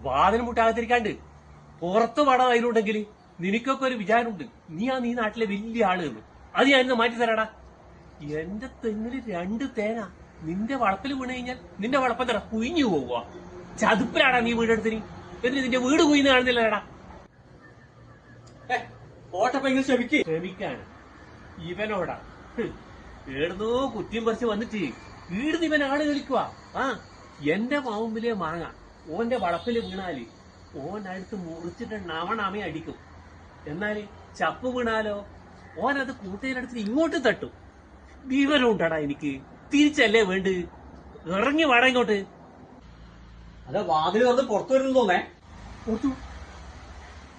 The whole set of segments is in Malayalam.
വാതിന് മുട്ടാകത്തിരിക്കാണ്ട് പുറത്ത് പടം അതിലുണ്ടെങ്കിൽ നിനക്കൊക്കെ ഒരു വിചാരമുണ്ട്. നീ നാട്ടിലെ വലിയ ആള് എന്ന്. അത് ഞാൻ ഇന്ന് മാറ്റി തരാടാ. എന്റെ തെങ്ങില് 2 തേങ്ങ നിന്റെ വളപ്പിൽ വീണ് കഴിഞ്ഞാൽ നിന്റെ വളപ്പെന്താ കുഴിഞ്ഞു പോവുക? ചതുപ്പിലാടാ നീ വീടെടുത്തിന്. എന്നിട്ട് നിന്റെ വീട് കുഴിന്ന് കാണുന്നില്ലടാ. ക്ഷമിക്കാണ് ഇവനോടാ. ഏടുന്നോ കുറ്റിയും പറിച്ച് വന്നിട്ട് വീടുന്ന് ഇവൻ ആള് കളിക്കുക. എന്റെ മാവുമ്പിലെ മാങ്ങ ഓന്റെ വളപ്പില് വീണാല് ഓൻ അടുത്ത് മുറിച്ചിട്ട് നവണമേ അടിക്കും. എന്നാല് ചപ്പ് വീണാലോ ഓൻ അത് കൂട്ടയിലെടുത്ത് ഇങ്ങോട്ട് തട്ടും. വിവരം ഉണ്ടാടാ എനിക്ക്. തിരിച്ചല്ലേ വേണ്ട. ഇറങ്ങി വാടാ ഇങ്ങോട്ട്. അതെ വാതില് വന്ന് പുറത്തു വരുന്നു തോന്നേ. പുറത്തു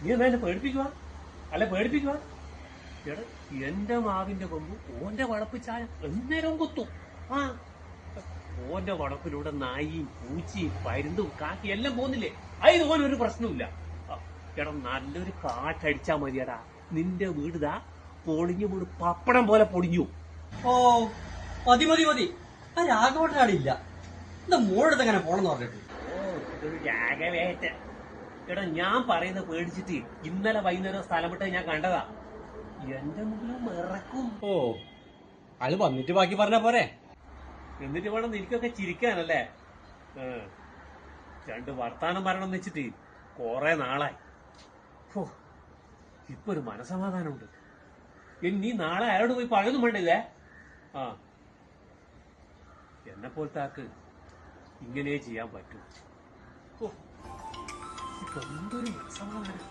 നീ എന്നാ എന്നെ പേടിപ്പിക്കുക? അല്ല പേടിപ്പിക്കുക? എടാ എന്റെ മാവിന്റെ കൊമ്പ് ഓന്റെ വളപ്പ് ചായ എന്നേരം കൊത്തും. ഓന്റെ വളപ്പിലൂടെ നായിയും പൂച്ചയും പരുന്തും കാക്കി എല്ലാം പോകുന്നില്ലേ? അതിന് ഓനൊരു പ്രശ്നമില്ല. എടാ നല്ലൊരു കാറ്റടിച്ചാ മതിയടാ. നിന്റെ വീടുതാ പൊളിഞ്ഞു വീട് പപ്പടം പോലെ പൊടിഞ്ഞു. ഓ മതി മതി മതി. ആ രാഘവട്ടനാടില്ല. എന്താ മോളെടുത്ത് എങ്ങനെ പോണെന്ന് പറഞ്ഞിട്ട്? ഇതൊരു രാഘവേറ്റ. എടാ ഞാൻ പറയുന്നത് പേടിച്ചിട്ട് ഇന്നലെ വൈകുന്നേരം സ്ഥലം വിട്ട് ഞാൻ കണ്ടതാ. എന്റെ മുമ്പിലും ഇറക്കും. ഓ അത് വന്നിട്ട് ബാക്കി പറഞ്ഞ പോരെ. എന്നിട്ട് വേണം നിനക്കൊക്കെ ചിരിക്കാനല്ലേ? 2 വർത്താനം പറയണമെന്ന് വെച്ചിട്ട് കൊറേ നാളായി. ഇപ്പൊ ഒരു മനസമാധാനമുണ്ട്. നീ നാളെ ആരോട് പോയി പഴയൊന്നും വേണ്ടില്ലേ? എന്നെ പോലത്തെ ആക്ക് ഇങ്ങനെ ചെയ്യാൻ പറ്റും. ഇപ്പൊ എന്തൊരു മനസമാധാനം.